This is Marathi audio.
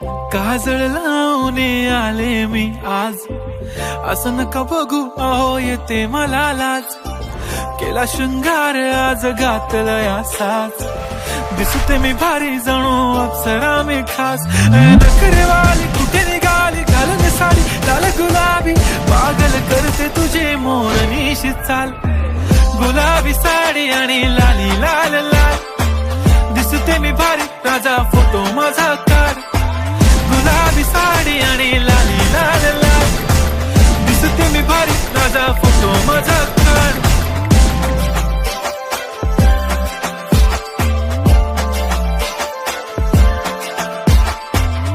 काजळ लावून आले मी आज, असं नका बघू अहो येते मला लाज. केला शृंगार आज घातला साज, दिसते मी भारी जणू अप्सरा मी खास. नखरेवाली कुठे निघाली घालून साडी लाल गुलाबी, पागल करते तुझे मोरनीशी चाल. गुलाबी साडी आणि लाली लाल लाल, दिसते मी भारी राजा फोटो माझा काढ. गुलाबी साडी आणि लाली लाल लाल, दिसते मी भारी राजा फोटो माझा